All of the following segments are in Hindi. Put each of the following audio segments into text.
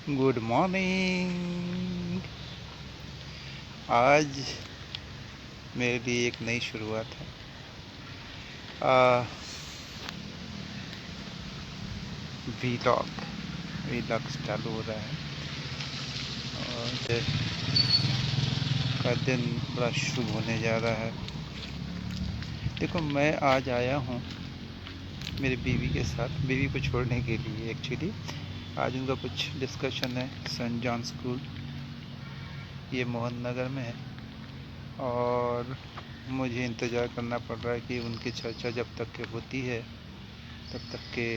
Good morning. आज मेरे लिए एक नई शुरुआत है। वीलॉग वीलॉग चालू हो रहा है और का दिन बड़ा शुभ होने जा रहा है। देखो, मैं आज आया हूँ मेरी बीवी के साथ, बीवी को छोड़ने के लिए। एक्चुअली आज उनका कुछ डिस्कशन है सेंट जॉन स्कूल, ये मोहन नगर में है, और मुझे इंतज़ार करना पड़ रहा है कि उनकी चर्चा जब तक के होती है तब तक के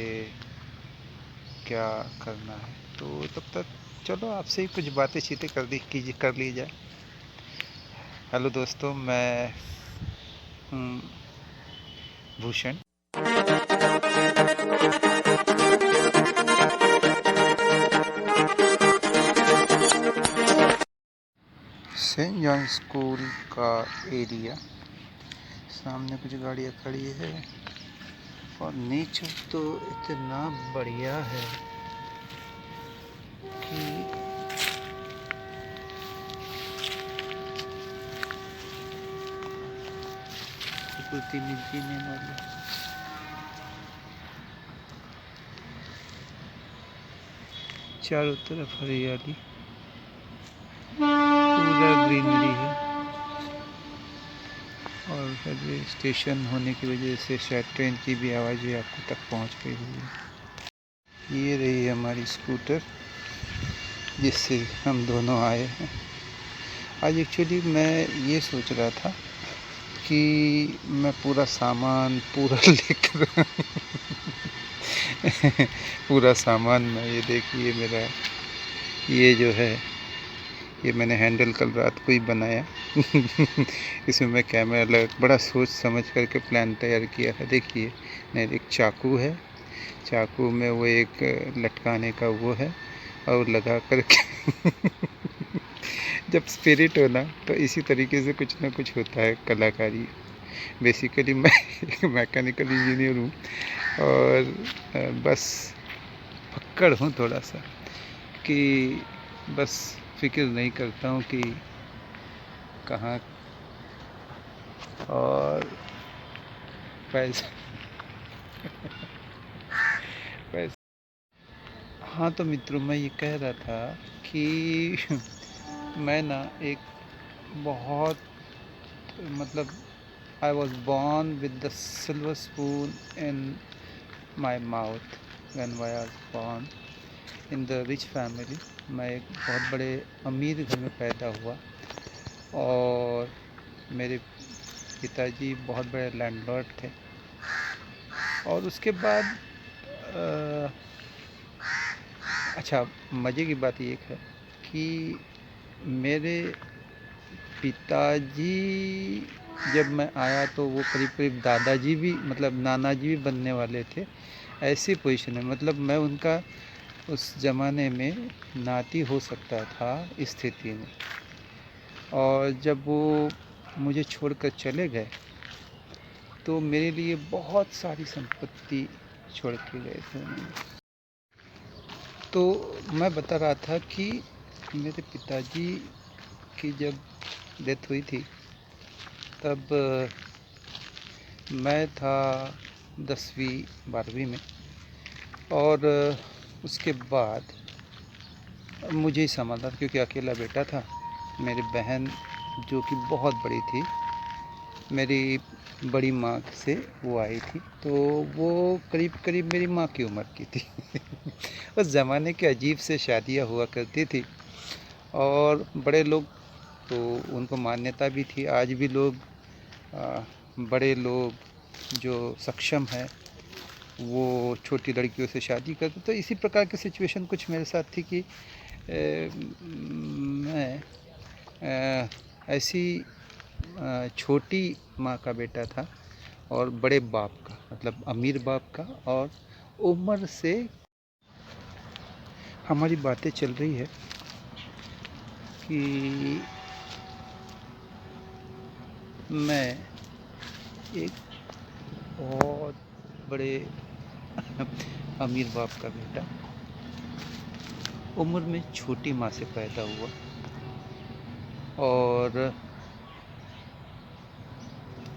क्या करना है। तो तब तक चलो आपसे ही कुछ बातें चीतें कर ली जाए। हेलो दोस्तों, मैं हूँ भूषण। सेंट जॉन स्कूल का एरिया, सामने कुछ गाड़ियाँ खड़ी है और नेचर तो इतना बढ़िया है कि प्रकृति में जीने वाले चारों तरफ हरियाली, पूरा ग्रीनरी है। और रेलवे स्टेशन होने की वजह से शायद ट्रेन की भी आवाज़ भी आपको तक पहुंच गई होगी। ये रही हमारी स्कूटर जिससे हम दोनों आए हैं। आज एक्चुअली मैं ये सोच रहा था कि मैं पूरा सामान पूरा लेकर पूरा सामान मैं, ये देखिए मेरा ये जो है, ये मैंने हैंडल कल रात को ही बनाया। इसमें मैं कैमरा लगा, बड़ा सोच समझ करके प्लान तैयार किया था। देखिए, नहीं, एक चाकू है, चाकू में वो एक लटकाने का वो है, और लगा करके जब स्पिरिट हो ना तो इसी तरीके से कुछ ना कुछ होता है कलाकारी। बेसिकली मैं एक मैकेनिकल इंजीनियर हूँ और बस पक्कड़ हूँ थोड़ा सा, कि बस फिक्र नहीं करता हूँ कि कहाँ और पैसा पैसा। हाँ तो मित्रों, मैं ये कह रहा था कि मैं ना एक बहुत, मतलब I was born with the silver spoon in my mouth when I was born in the rich family. मैं एक बहुत बड़े अमीर घर में पैदा हुआ और मेरे पिताजी बहुत बड़े लैंडलॉर्ड थे। और उसके बाद अच्छा, मज़े की बात ये है कि मेरे पिताजी जब मैं आया तो वो करीब करीब दादाजी भी, मतलब नाना जी भी बनने वाले थे। ऐसी पोजीशन है, मतलब मैं उनका उस ज़माने में नाती हो सकता था स्थिति में। और जब वो मुझे छोड़कर चले गए तो मेरे लिए बहुत सारी संपत्ति छोड़ के गए थे उन्होंने। तो मैं बता रहा था कि मेरे पिताजी की जब डेथ हुई थी तब मैं था 10वीं 12वीं में, और उसके बाद मुझे ही संभालना था क्योंकि अकेला बेटा था। मेरी बहन जो कि बहुत बड़ी थी, मेरी बड़ी माँ से वो आई थी, तो वो करीब करीब मेरी माँ की उम्र की थी। उस ज़माने के अजीब से शादियाँ हुआ करती थी और बड़े लोग तो उनको मान्यता भी थी। आज भी लोग, बड़े लोग जो सक्षम हैं वो छोटी लड़कियों से शादी करते। तो इसी प्रकार की सिचुएशन कुछ मेरे साथ थी कि मैं ऐसी छोटी माँ का बेटा था और बड़े बाप का, मतलब अमीर बाप का। और उम्र से हमारी बातें चल रही है कि मैं एक बहुत बड़े अमीर बाप का बेटा, उम्र में छोटी माँ से पैदा हुआ और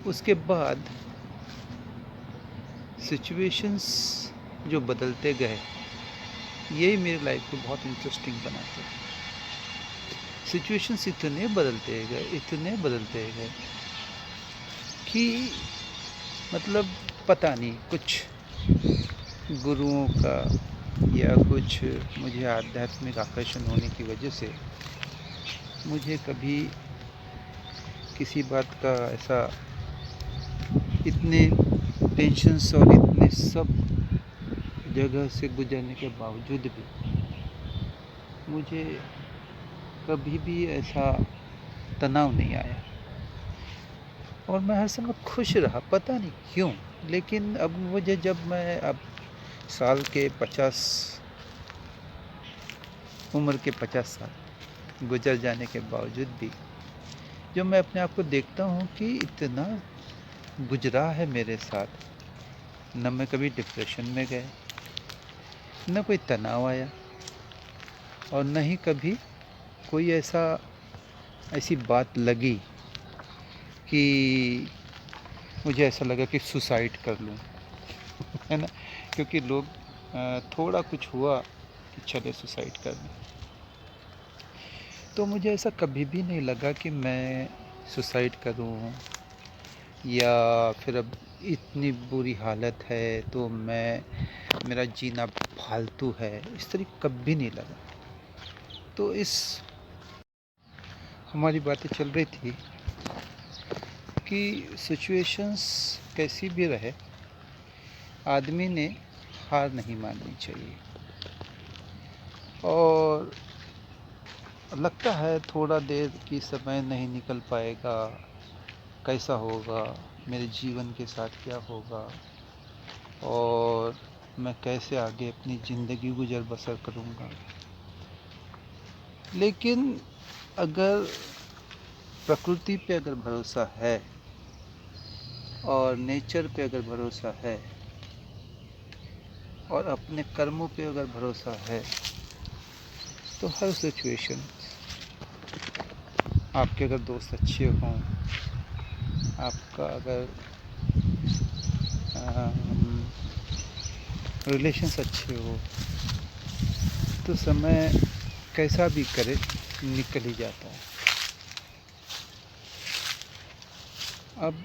उसके बाद सिचुएशंस जो बदलते गए, यही मेरी लाइफ को बहुत इंटरेस्टिंग बनाते हैं। सिचुएशंस इतने बदलते गए कि मतलब पता नहीं, कुछ गुरुओं का या कुछ मुझे आध्यात्मिक आकर्षण होने की वजह से मुझे कभी किसी बात का ऐसा, इतने टेंशन्स और इतने सब जगह से गुजरने के बावजूद भी मुझे कभी भी ऐसा तनाव नहीं आया और मैं हर समय खुश रहा, पता नहीं क्यों। लेकिन अब मुझे, जब मैं अब साल के 50 उम्र के 50 साल गुजर जाने के बावजूद भी जो मैं अपने आप को देखता हूँ कि इतना गुजरा है मेरे साथ, न मैं कभी डिप्रेशन में गया, न कोई तनाव आया और न ही कभी कोई ऐसी बात लगी कि मुझे ऐसा लगा कि सुसाइड कर लूँ, है ना। क्योंकि लोग थोड़ा कुछ हुआ कि चले सुसाइड कर लें, तो मुझे ऐसा कभी भी नहीं लगा कि मैं सुसाइड करूँ या फिर अब इतनी बुरी हालत है तो मेरा जीना फालतू है, इस तरह कभी नहीं लगा। तो हमारी बातें चल रही थी कि सिचुएशंस कैसी भी रहे, आदमी ने हार नहीं माननी चाहिए। और लगता है थोड़ा देर की समय नहीं निकल पाएगा, कैसा होगा, मेरे जीवन के साथ क्या होगा और मैं कैसे आगे अपनी ज़िंदगी गुजर बसर करूँगा। लेकिन अगर प्रकृति पे अगर भरोसा है और नेचर पे अगर भरोसा है और अपने कर्मों पे अगर भरोसा है तो हर सिचुएशन, आपके अगर दोस्त अच्छे हों, आपका अगर रिलेशंस अच्छे हो, तो समय कैसा भी करे निकल ही जाता है। अब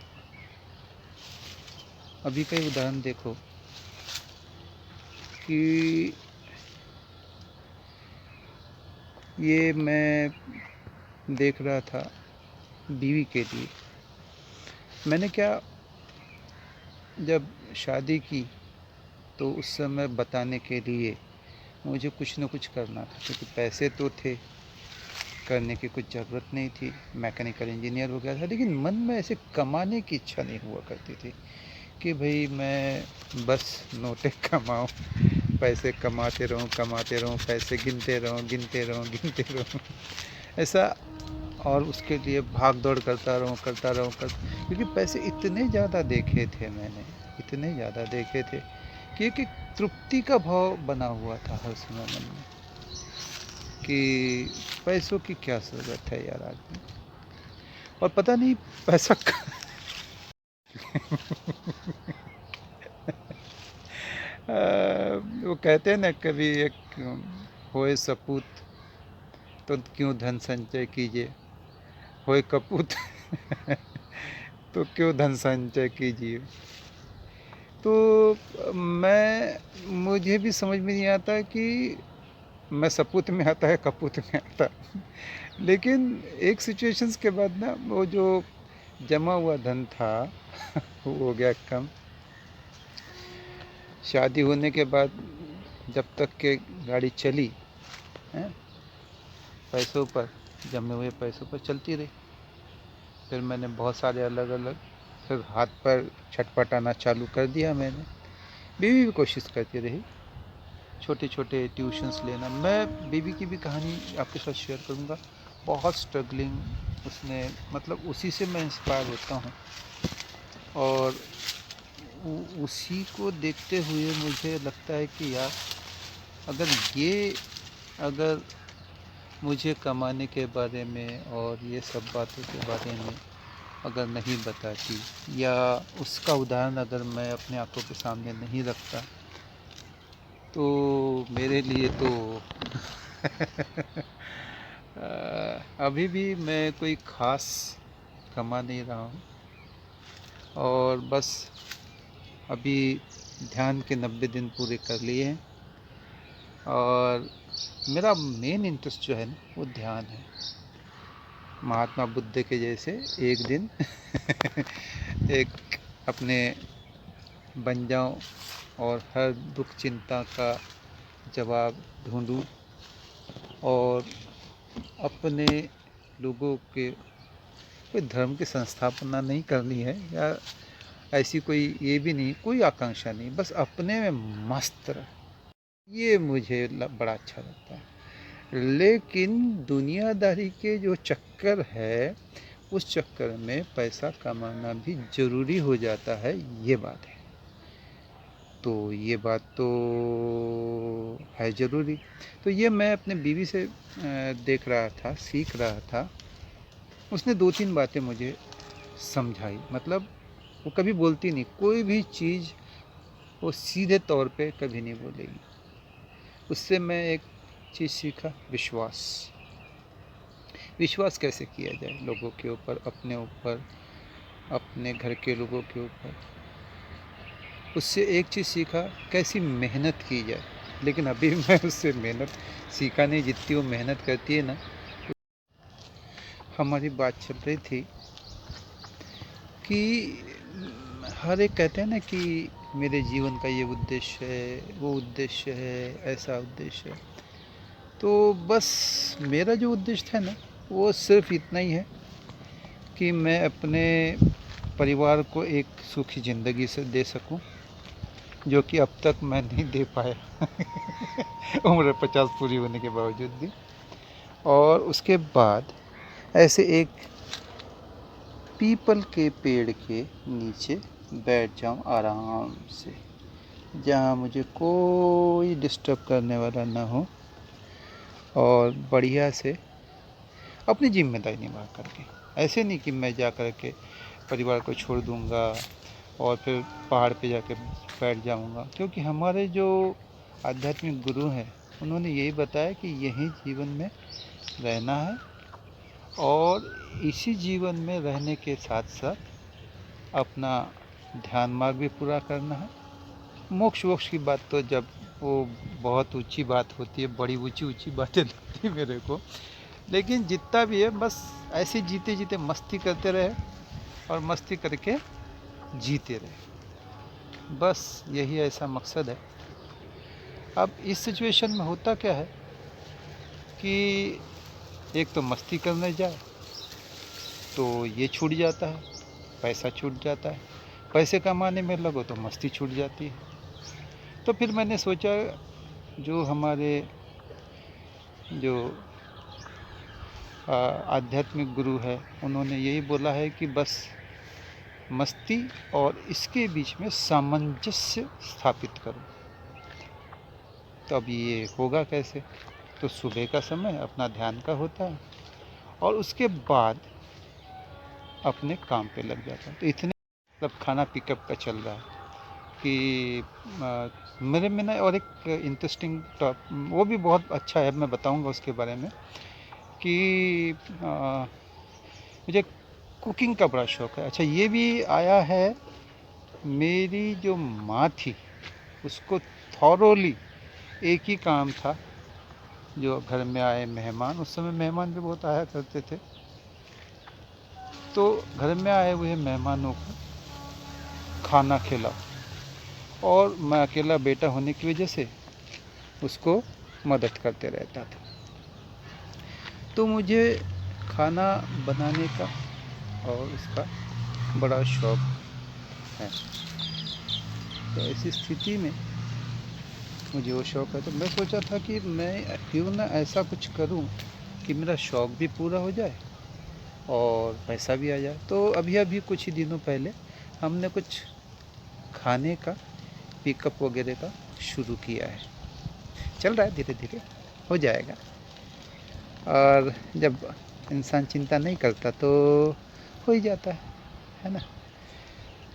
अभी का उदाहरण देखो कि ये मैं देख रहा था बीवी के लिए। मैंने क्या, जब शादी की तो उस समय बताने के लिए मुझे कुछ न कुछ करना था, क्योंकि पैसे तो थे, करने की कुछ ज़रूरत नहीं थी, मैकेनिकल इंजीनियर हो गया था, लेकिन मन में ऐसे कमाने की इच्छा नहीं हुआ करती थी कि भाई मैं बस नोटें कमाऊँ, पैसे कमाते रहूँ, पैसे गिनते रहूँ ऐसा। और उसके लिए भाग दौड़ करता रहूँ, क्योंकि पैसे इतने ज़्यादा देखे थे मैंने, इतने ज़्यादा देखे थे कि एक तृप्ति का भाव बना हुआ था हर समय मन में कि पैसों की क्या ज़रूरत है यार आदमी। और पता नहीं पैसा वो कहते हैं ना, कभी एक होए सपूत तो क्यों धन संचय कीजिए, होए कपूत तो क्यों धन संचय कीजिए। तो मुझे भी समझ में नहीं आता कि मैं सपूत में आता है कपूत में आता लेकिन एक सिचुएशंस के बाद ना वो जो जमा हुआ धन था वो हो गया कम। शादी होने के बाद जब तक के गाड़ी चली है, पैसों पर, जमे हुए पैसों पर चलती रही। फिर मैंने बहुत सारे अलग अलग फिर हाथ पर छटपटाना चालू कर दिया मैंने। बीवी भी कोशिश करती रही, छोटे छोटे ट्यूशन्स लेना। मैं बीवी की भी कहानी आपके साथ शेयर करूँगा, बहुत स्ट्रगलिंग उसने, मतलब उसी से मैं इंस्पायर होता हूँ और उसी को देखते हुए मुझे लगता है कि यार अगर ये अगर मुझे कमाने के बारे में और ये सब बातों के बारे में अगर नहीं बताती, या उसका उदाहरण अगर मैं अपने आंखों के सामने नहीं रखता, तो मेरे लिए तो अभी भी मैं कोई ख़ास कमा नहीं रहा हूँ, और बस अभी ध्यान के 90 दिन पूरे कर लिए हैं, और मेरा मेन इंटरेस्ट जो है ना वो ध्यान है। महात्मा बुद्ध के जैसे एक दिन एक अपने बन जाऊं और हर दुख चिंता का जवाब ढूंढूं, और अपने लोगों के कोई धर्म की संस्थापना नहीं करनी है, या ऐसी कोई ये भी नहीं, कोई आकांक्षा नहीं, बस अपने में मस्त रहे, ये मुझे बड़ा अच्छा लगता है। लेकिन दुनियादारी के जो चक्कर है, उस चक्कर में पैसा कमाना भी ज़रूरी हो जाता है, ये बात है। तो ये बात तो है ज़रूरी। तो ये मैं अपने बीवी से देख रहा था, सीख रहा था। उसने 2-3 बातें मुझे समझाई, मतलब वो कभी बोलती नहीं, कोई भी चीज़ वो सीधे तौर पे कभी नहीं बोलेगी। उससे मैं एक चीज़ सीखा, विश्वास। विश्वास कैसे किया जाए लोगों के ऊपर, अपने ऊपर, अपने घर के लोगों के ऊपर। उससे एक चीज़ सीखा, कैसी मेहनत की जाए। लेकिन अभी मैं उससे मेहनत सीखा नहीं, जितनी वो मेहनत करती है ना। हमारी बात चल रही थी कि हर एक कहते हैं ना कि मेरे जीवन का ये उद्देश्य है, वो उद्देश्य है, ऐसा उद्देश्य है। तो बस मेरा जो उद्देश्य है ना, वो सिर्फ इतना ही है कि मैं अपने परिवार को एक सुखी ज़िंदगी से दे सकूं, जो कि अब तक मैं नहीं दे पाया उम्र 50 पूरी होने के बावजूद भी। और उसके बाद ऐसे एक पीपल के पेड़ के नीचे बैठ जाऊं आराम से, जहां मुझे कोई डिस्टर्ब करने वाला ना हो, और बढ़िया से अपनी जिम्मेदारी निभा करके। ऐसे नहीं कि मैं जा कर के परिवार को छोड़ दूंगा और फिर पहाड़ पे जाके बैठ जाऊंगा, क्योंकि हमारे जो आध्यात्मिक गुरु हैं, उन्होंने यही बताया कि यही जीवन में रहना है, और इसी जीवन में रहने के साथ साथ अपना ध्यान मार्ग भी पूरा करना है। मोक्ष वोक्ष की बात तो जब वो बहुत ऊंची बात होती है, बड़ी ऊंची ऊंची बातें लगती है मेरे को। लेकिन जितना भी है, बस ऐसे जीते जीते मस्ती करते रहे, और मस्ती करके जीते रहे, बस यही ऐसा मकसद है। अब इस सिचुएशन में होता क्या है कि एक तो मस्ती करने जाए तो ये छूट जाता है, पैसा छूट जाता है, पैसे कमाने में लगो तो मस्ती छूट जाती है। तो फिर मैंने सोचा, जो हमारे जो आध्यात्मिक गुरु है, उन्होंने यही बोला है कि बस मस्ती और इसके बीच में सामंजस्य स्थापित करो। तो अब ये होगा कैसे? तो सुबह का समय अपना ध्यान का होता है, और उसके बाद अपने काम पे लग जाता है। तो इतने मतलब खाना पिकअप का चल रहा है कि मेरे में ना, और एक इंटरेस्टिंग वो भी बहुत अच्छा है, मैं बताऊंगा उसके बारे में, कि मुझे कुकिंग का बड़ा शौक़ है। अच्छा, ये भी आया है, मेरी जो माँ थी उसको थॉरोली एक ही काम था, जो घर में आए मेहमान, उस समय मेहमान भी बहुत आया करते थे, तो घर में आए हुए मेहमानों को खाना खिलाओ, और मैं अकेला बेटा होने की वजह से उसको मदद करते रहता था। तो मुझे खाना बनाने का और उसका बड़ा शौक़ है। तो ऐसी स्थिति में मुझे वो शौक़ है, तो मैं सोचा था कि मैं क्यों ना ऐसा कुछ करूं कि मेरा शौक़ भी पूरा हो जाए और पैसा भी आ जाए। तो अभी अभी कुछ ही दिनों पहले हमने कुछ खाने का पिकअप वगैरह का शुरू किया है, चल रहा है धीरे धीरे। हो जाएगा। और जब इंसान चिंता नहीं करता तो हो ही जाता है ना।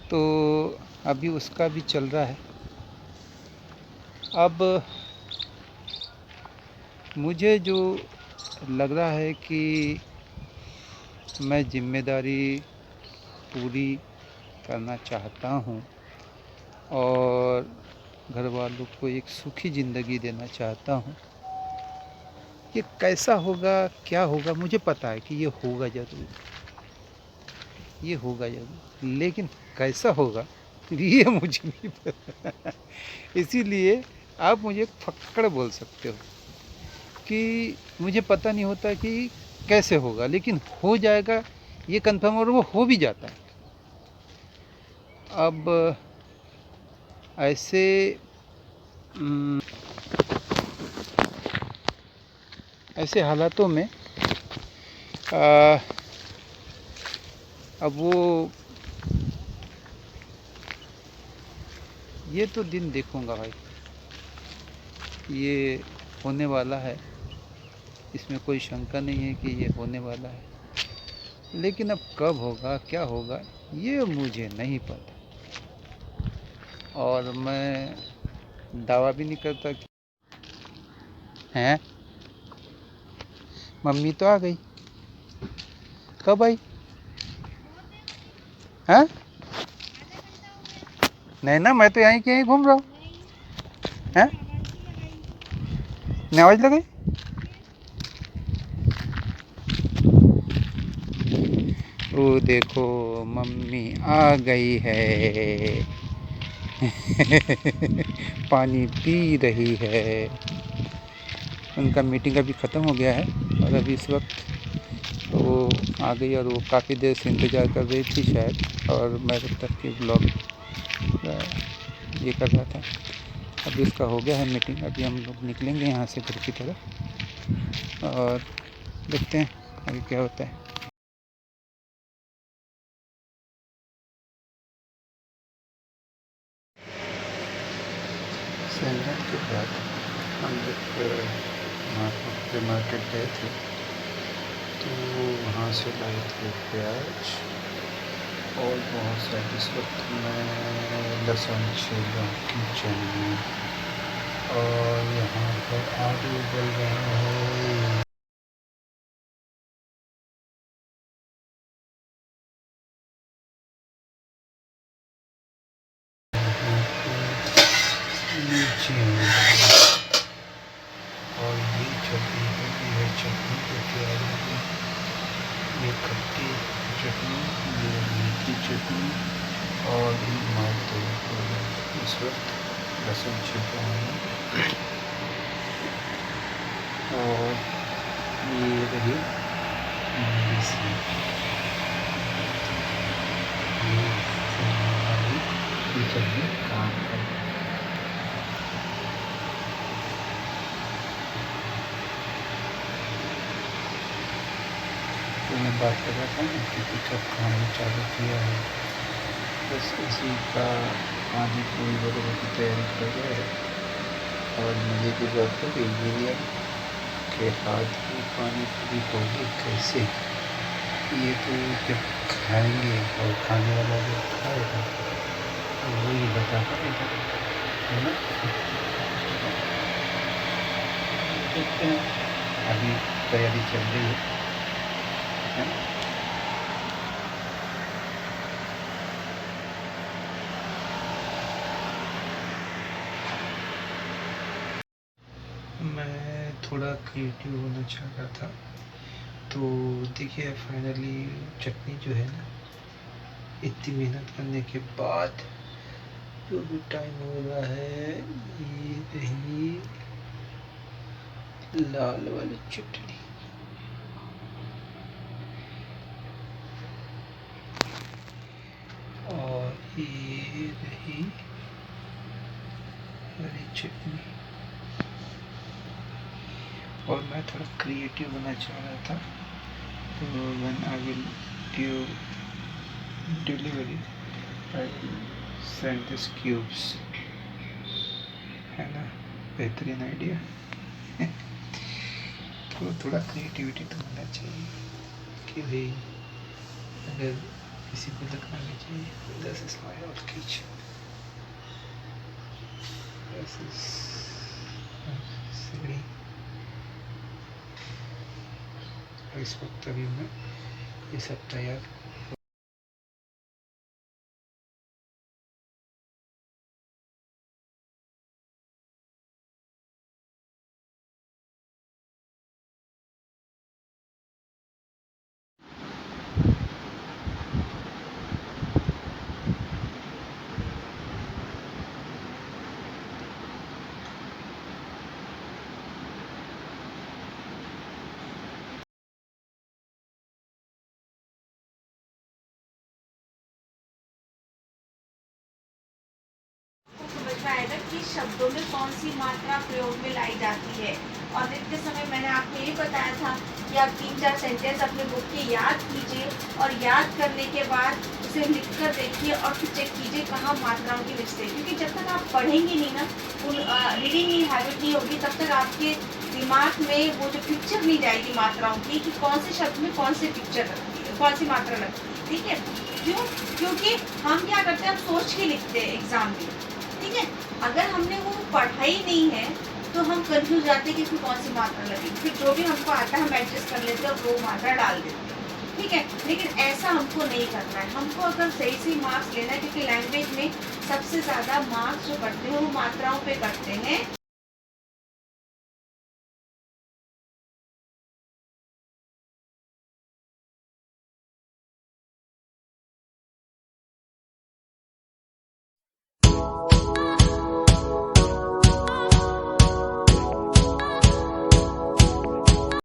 तो अभी उसका भी चल रहा है। अब मुझे जो लग रहा है कि मैं जिम्मेदारी पूरी करना चाहता हूँ और घर वालों को एक सुखी ज़िंदगी देना चाहता हूँ। ये कैसा होगा, क्या होगा, मुझे पता है कि ये होगा ज़रूर, ये होगा ज़रूर, लेकिन कैसा होगा ये मुझे नहीं पता। इसीलिए आप मुझे फक्कड़ बोल सकते हो कि मुझे पता नहीं होता कि कैसे होगा, लेकिन हो जाएगा ये कंफर्म, और वो हो भी जाता है। अब ऐसे ऐसे हालातों में अब वो ये तो दिन देखूंगा भाई, ये होने वाला है, इसमें कोई शंका नहीं है कि ये होने वाला है। लेकिन अब कब होगा, क्या होगा, ये मुझे नहीं पता, और मैं दावा भी नहीं करता कि हैं। मम्मी तो आ गई, कब आई? हैं? नहीं ना, मैं तो यहीं के यहीं घूम रहा हूँ। हैं? ने आवाज लगाई? वो देखो, मम्मी आ गई है। पानी पी रही है। उनका मीटिंग अभी ख़त्म हो गया है और अभी इस वक्त वो आ गई, और वो काफ़ी देर से इंतज़ार कर रही थी शायद, और मैं तब तक के ब्लॉग ये कर रहा था। अभी उसका हो गया है मीटिंग, अभी हम लोग निकलेंगे यहाँ से घर की तरफ और देखते हैं आगे क्या होता है। संगत के बाद हम लोग मार्केट गए थे, तो वहाँ से लाए थे प्याज और बहुत सारी, इस वक्त मैं लहसुन छील रहा हूँ किचन में, और यहाँ पर आलू उबल रहा है। नीचे और ये चटनी होती है, चटनी को क्या, ये खट्टी चटनी, ये मीठी चटनी, और ये मालते इस वक्त लहसुन छिपा है, और ये रही ये चटनी काम कर। तो मैं बात कर रहा था ना कि कब खाना चालू किया है, बस इसी का आने पूरी वगैरह की तैयारी कर रहा है। और मज़े की बात है कि इंजीनियर के हाथ की पानी पूरी होगी कैसे, ये तो जब खाएंगे और खाने वाला जो खाएगा तो वही बता पाएगा, है ना। देखते हैं, अभी तैयारी चल रही है ना। मैं थोड़ा क्रिएटिव होना चाह रहा था, तो देखिए फाइनली चटनी जो है ना, इतनी मेहनत करने के बाद जो भी टाइम हो रहा है, ये रही लाल वाली चटनी, और ये रही हरी चटनी। और मैं थोड़ा क्रिएटिव बनना चाह रहा था, तो when I will give delivery I will send this cubes, है ना। बेहतरीन आइडिया। तो थोड़ा क्रिएटिविटी तो होना चाहिए कि भाई अगर किसी को दिखाना चाहिए this is my out kitchen, this is सीढ़ी। इस वक्त अभी मैं ये सब तैयार समझ में आएगा कि शब्दों में कौन सी मात्रा प्रयोग में लाई जाती है। और लिखते समय मैंने आपको ये बताया था कि आप 3-4 सेंटेंस अपने बुक के याद कीजिए और याद करने के बाद उसे लिख कर देखिए और फिर चेक कीजिए कहाँ मात्राओं की मिस्टेक, क्योंकि जब तक आप पढ़ेंगे नहीं ना, रीडिंग की हैबिट नहीं होगी, तब तक आपके दिमाग में वो जो पिक्चर नहीं जाएगी मात्राओं की कि कौन से शब्द में कौन सी पिक्चर लगती है, कौन सी मात्रा लगती है। ठीक है, क्यों? क्योंकि हम क्या करते हैं, हम सोच के लिखते हैं एग्जाम में। ठीक है, अगर हमने वो पढ़ाई नहीं है तो हम कंफ्यूज जाते हैं कि इसमें कौन सी मात्रा लगेगी, फिर जो भी हमको आता है हम एडजस्ट कर लेते हैं और वो मात्रा डाल देते हैं। ठीक है, लेकिन ऐसा हमको नहीं करना है। हमको अगर सही से मार्क्स लेना है, क्योंकि लैंग्वेज में सबसे ज़्यादा मार्क्स जो कटते हैं वो मात्राओं पे कटते हैं।